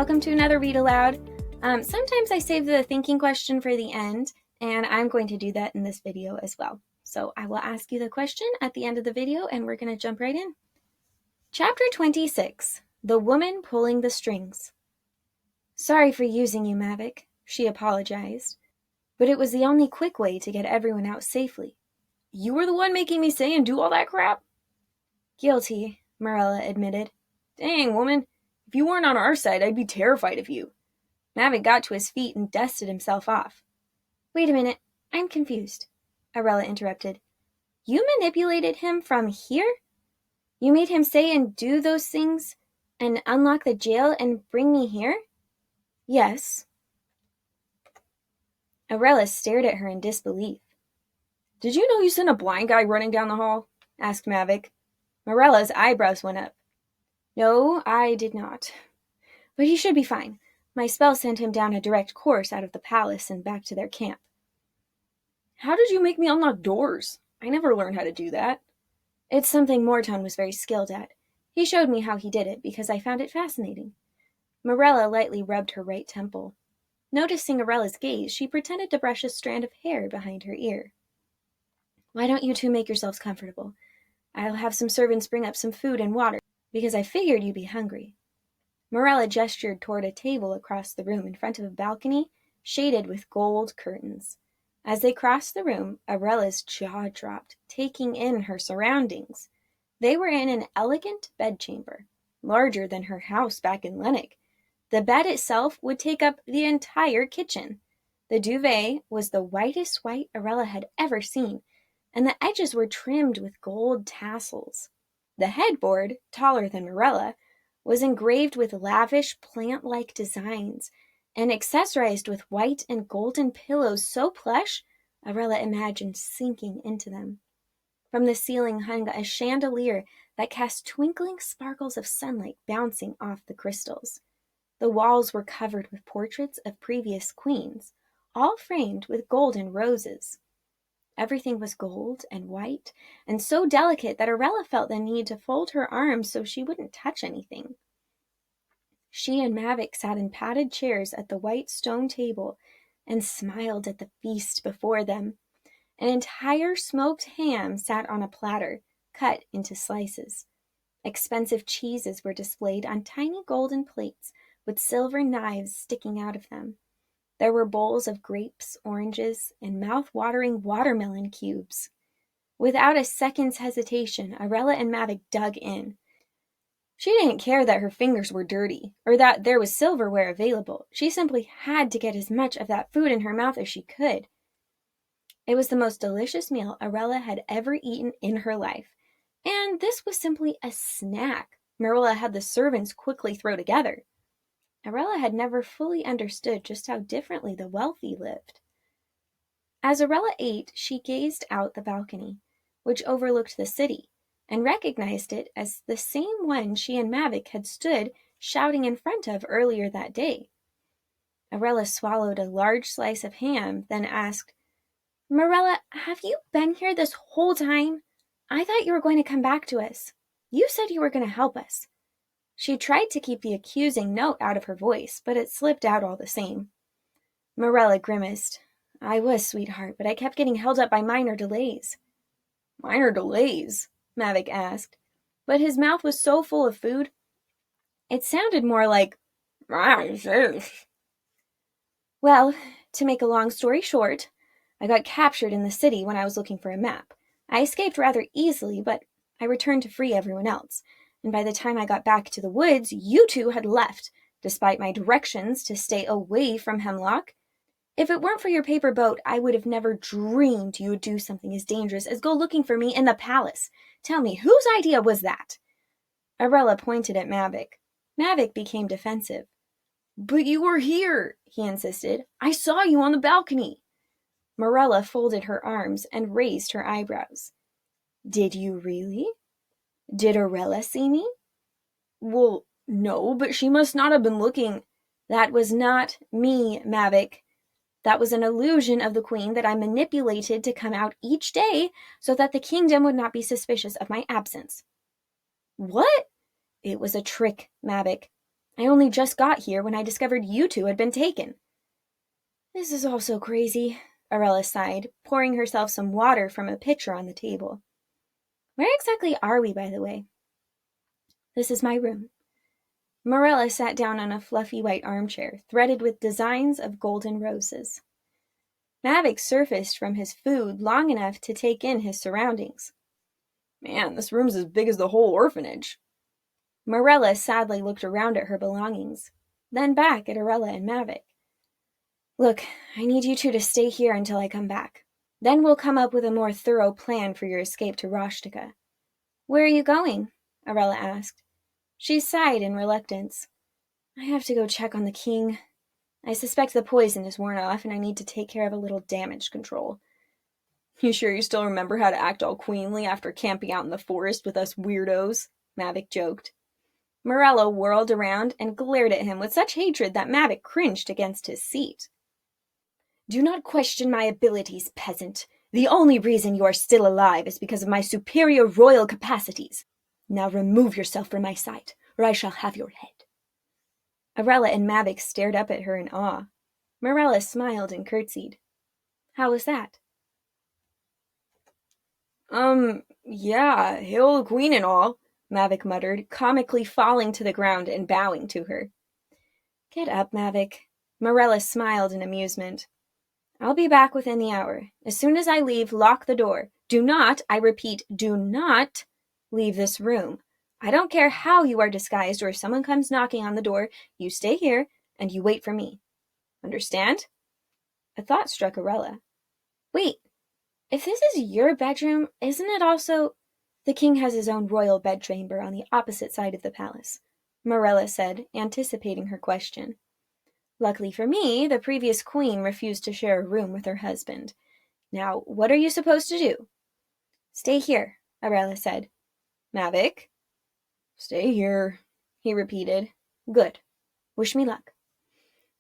welcome to another Read Aloud. Sometimes I save the thinking question for the end, and I'm going to do that in this video as well. So I will ask you the question at the end of the video, and we're going to jump right in. Chapter 26, The Woman Pulling the Strings. Sorry for using you, Mavic, she apologized, but it was the only quick way to get everyone out safely. You were the one making me say and do all that crap? Guilty, Marilla admitted. Dang, woman. If you weren't on our side, I'd be terrified of you. Mavic got to his feet and dusted himself off. Wait a minute, I'm confused, Aurella interrupted. You manipulated him from here? You made him say and do those things and unlock the jail and bring me here? Yes. Aurella stared at her in disbelief. Did you know you sent a blind guy running down the hall? Asked Mavic. Morella's eyebrows went up. No, I did not. But he should be fine. My spell sent him down a direct course out of the palace and back to their camp. How did you make me unlock doors? I never learned how to do that. It's something Morton was very skilled at. He showed me how he did it because I found it fascinating. Morella lightly rubbed her right temple. Noticing Aurella's gaze, she pretended to brush a strand of hair behind her ear. Why don't you two make yourselves comfortable? I'll have some servants bring up some food and water, because I figured you'd be hungry. Morella gestured toward a table across the room in front of a balcony shaded with gold curtains. As they crossed the room, Aurella's jaw dropped, taking in her surroundings. They were in an elegant bedchamber, larger than her house back in Lennox. The bed itself would take up the entire kitchen. The duvet was the whitest white Aurella had ever seen, and the edges were trimmed with gold tassels. The headboard, taller than Morella, was engraved with lavish plant-like designs and accessorized with white and golden pillows so plush, Aurella imagined sinking into them. From the ceiling hung a chandelier that cast twinkling sparkles of sunlight bouncing off the crystals. The walls were covered with portraits of previous queens, all framed with golden roses. Everything was gold and white, and so delicate that Aurella felt the need to fold her arms so she wouldn't touch anything. She and Mavic sat in padded chairs at the white stone table and smiled at the feast before them. An entire smoked ham sat on a platter, cut into slices. Expensive cheeses were displayed on tiny golden plates with silver knives sticking out of them. There were bowls of grapes, oranges, and mouth-watering watermelon cubes. Without a second's hesitation, Aurella and Mavic dug in. She didn't care that her fingers were dirty, or that there was silverware available. She simply had to get as much of that food in her mouth as she could. It was the most delicious meal Aurella had ever eaten in her life, and this was simply a snack Marilla had the servants quickly throw together. Aurella had never fully understood just how differently the wealthy lived. As Aurella ate, she gazed out the balcony, which overlooked the city, and recognized it as the same one she and Mavic had stood shouting in front of earlier that day. Aurella swallowed a large slice of ham, then asked, Marilla, have you been here this whole time? I thought you were going to come back to us. You said you were going to help us. She tried to keep the accusing note out of her voice, but it slipped out all the same. Marilla grimaced. I was, sweetheart, but I kept getting held up by minor delays. Minor delays? Mavic asked, but his mouth was so full of food, it sounded more like, Well, to make a long story short, I got captured in the city when I was looking for a map. I escaped rather easily, but I returned to free everyone else. And by the time I got back to the woods, you two had left, despite my directions to stay away from Hemlock. If it weren't for your paper boat, I would have never dreamed you would do something as dangerous as go looking for me in the palace. Tell me, whose idea was that? Aurella pointed at Mavic. Mavic became defensive. But you were here, he insisted. I saw you on the balcony. Marilla folded her arms and raised her eyebrows. Did you really? Did Aurella see me? Well, no, but she must not have been looking. That was not me, Mavic. That was an illusion of the queen that I manipulated to come out each day so that the kingdom would not be suspicious of my absence. What? It was a trick, Mavic. I only just got here when I discovered you two had been taken." "This is all so crazy," Aurella sighed, pouring herself some water from a pitcher on the table. "Where exactly are we, by the way?" "This is my room." Marilla sat down on a fluffy white armchair, threaded with designs of golden roses. Mavic surfaced from his food long enough to take in his surroundings. "Man, this room's as big as the whole orphanage." Marilla sadly looked around at her belongings, then back at Aurella and Mavic. "Look, I need you two to stay here until I come back. Then we'll come up with a more thorough plan for your escape to Rashtika." "Where are you going?" Aurella asked. She sighed in reluctance. "I have to go check on the king. I suspect the poison is worn off, and I need to take care of a little damage control." "You sure you still remember how to act all queenly after camping out in the forest with us weirdos?" Mavic joked. Morello whirled around and glared at him with such hatred that Mavic cringed against his seat. "Do not question my abilities, peasant. The only reason you are still alive is because of my superior royal capacities. Now remove yourself from my sight, or I shall have your head." Aurella and Mavic stared up at her in awe. Morella smiled and curtsied. "How was that?" Yeah, hail the queen and all," Mavic muttered, comically falling to the ground and bowing to her. "Get up, Mavic." Morella smiled in amusement. "I'll be back within the hour. As soon as I leave, lock the door. Do not, I repeat, do not leave this room. I don't care how you are disguised or if someone comes knocking on the door, you stay here and you wait for me. Understand?" A thought struck Aurella. "Wait, if this is your bedroom, isn't it also—" "The king has his own royal bedchamber on the opposite side of the palace," Morella said, anticipating her question. "Luckily for me, the previous queen refused to share a room with her husband. Now, what are you supposed to do?" "Stay here," Aurella said. "Mavic?" "Stay here," he repeated. "Good. Wish me luck."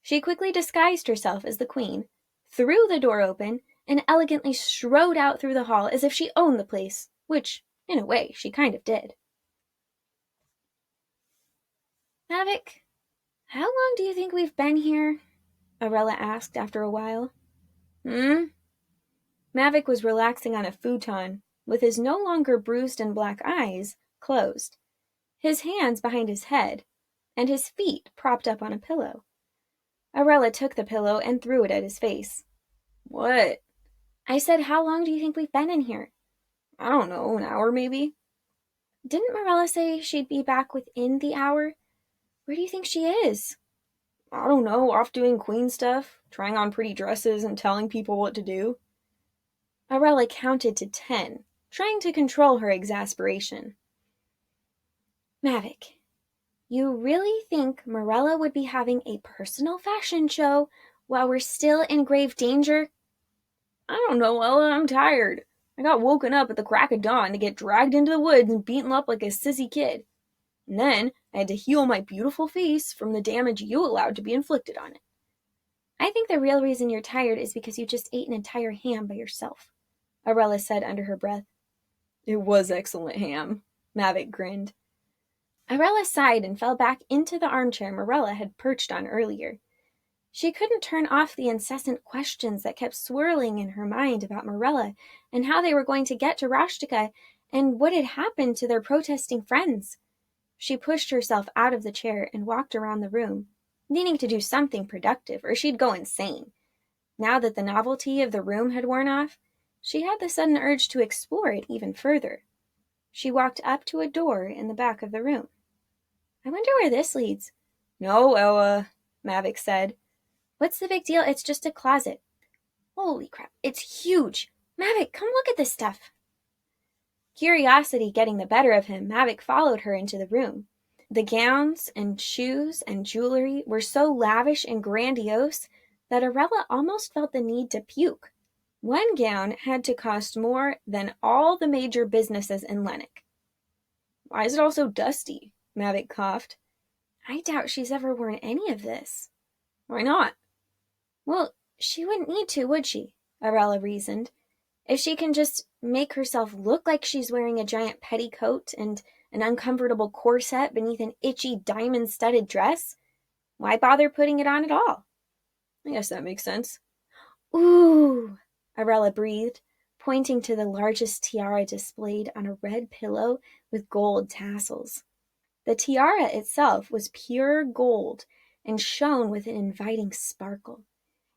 She quickly disguised herself as the queen, threw the door open, and elegantly strode out through the hall as if she owned the place, which, in a way, she kind of did. "Mavic, how long do you think we've been here?" Aurella asked after a while. Mavic was relaxing on a futon, with his no longer bruised and black eyes closed, his hands behind his head, and his feet propped up on a pillow. Aurella took the pillow and threw it at his face. "What?" "I said, how long do you think we've been in here?" "I don't know, an hour maybe?" "Didn't Morella say she'd be back within the hour? Where do you think she is?" "I don't know, off doing queen stuff, trying on pretty dresses and telling people what to do." Aurella counted to 10, trying to control her exasperation. "Mavic, you really think Morella would be having a personal fashion show while we're still in grave danger?" "I don't know, Ella, I'm tired. I got woken up at the crack of dawn to get dragged into the woods and beaten up like a sissy kid. And then I had to heal my beautiful face from the damage you allowed to be inflicted on it." "I think the real reason you're tired is because you just ate an entire ham by yourself," Aurella said under her breath. "It was excellent ham," Mavic grinned. Aurella sighed and fell back into the armchair Morella had perched on earlier. She couldn't turn off the incessant questions that kept swirling in her mind about Morella and how they were going to get to Rashtika and what had happened to their protesting friends. She pushed herself out of the chair and walked around the room, needing to do something productive or she'd go insane. Now that the novelty of the room had worn off, she had the sudden urge to explore it even further. She walked up to a door in the back of the room. "I wonder where this leads." "No, Ella," Mavic said. "What's the big deal? It's just a closet." "Holy crap, it's huge! Mavic, come look at this stuff." Curiosity getting the better of him, Mavic followed her into the room. The gowns and shoes and jewelry were so lavish and grandiose that Aurella almost felt the need to puke. One gown had to cost more than all the major businesses in Lennox. "Why is it all so dusty?" Mavic coughed. "I doubt she's ever worn any of this." "Why not?" "Well, she wouldn't need to, would she?" Aurella reasoned. If she can just make herself look like she's wearing a giant petticoat and an uncomfortable corset beneath an itchy diamond-studded dress, why bother putting it on at all? I guess that makes sense. Ooh, Aurella breathed, pointing to the largest tiara displayed on a red pillow with gold tassels. The tiara itself was pure gold and shone with an inviting sparkle.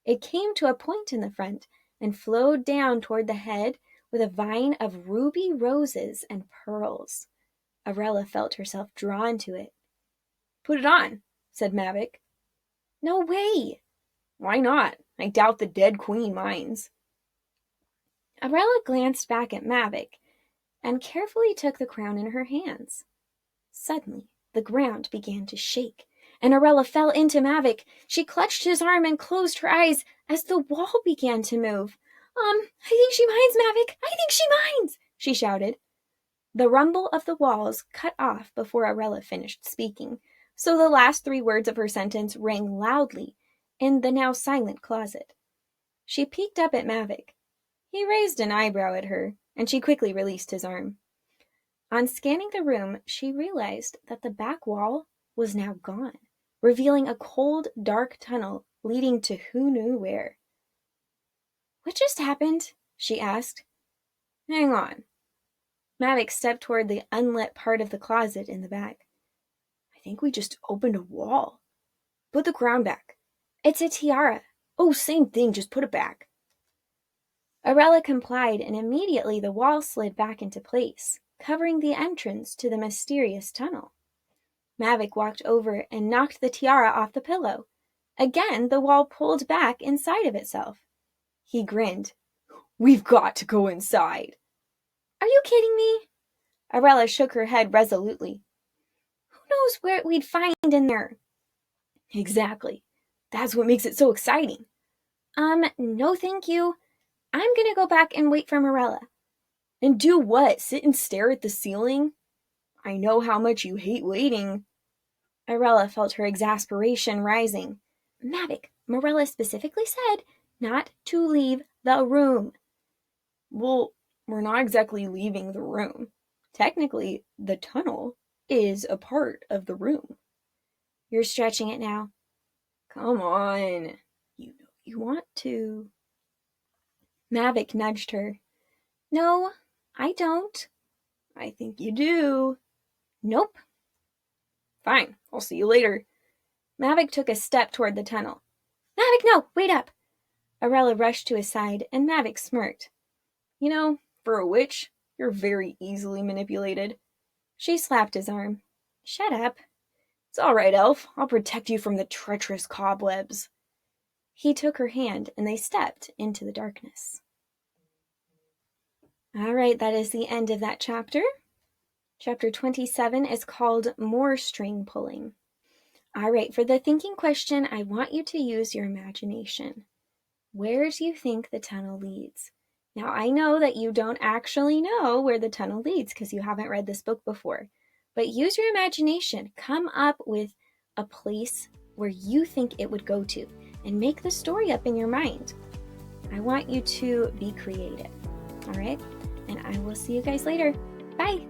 It came to a point in the front and flowed down toward the head with a vine of ruby roses and pearls. Aurella felt herself drawn to it. Put it on, said Mavic. No way! Why not? I doubt the dead queen minds. Aurella glanced back at Mavic and carefully took the crown in her hands. Suddenly, the ground began to shake, and Aurella fell into Mavic. She clutched his arm and closed her eyes as the wall began to move. I think she minds, Mavic! I think she minds! She shouted. The rumble of the walls cut off before Aurella finished speaking, so the last 3 words of her sentence rang loudly in the now silent closet. She peeked up at Mavic. He raised an eyebrow at her, and she quickly released his arm. On scanning the room, she realized that the back wall was now gone, revealing a cold, dark tunnel leading to who knew where. What just happened? She asked. Hang on. Mavic stepped toward the unlit part of the closet in the back. I think we just opened a wall. Put the crown back. It's a tiara. Oh, same thing, just put it back. Aurella complied, and immediately the wall slid back into place, covering the entrance to the mysterious tunnel. Mavic walked over and knocked the tiara off the pillow. Again, the wall pulled back inside of itself. He grinned. We've got to go inside. Are you kidding me? Aurella shook her head resolutely. Who knows what we'd find in there? Exactly. That's what makes it so exciting. No thank you. I'm gonna go back and wait for Aurella. And do what? Sit and stare at the ceiling? I know how much you hate waiting. Aurella felt her exasperation rising. Mavic, Aurella specifically said not to leave the room. Well, we're not exactly leaving the room. Technically, the tunnel is a part of the room. You're stretching it now. Come on. You know you want to. Mavic nudged her. No, I don't. I think you do. Nope. Fine, I'll see you later. Mavic took a step toward the tunnel. Mavic, no, wait up. Aurella rushed to his side, and Mavic smirked. You know, for a witch, you're very easily manipulated. She slapped his arm. Shut up. It's all right, elf. I'll protect you from the treacherous cobwebs. He took her hand, and they stepped into the darkness. All right, that is the end of that chapter. Chapter 27 is called More String Pulling. All right, for the thinking question, I want you to use your imagination. Where do you think the tunnel leads? Now, I know that you don't actually know where the tunnel leads because you haven't read this book before, but use your imagination. Come up with a place where you think it would go to and make the story up in your mind. I want you to be creative, all right? And I will see you guys later. Bye!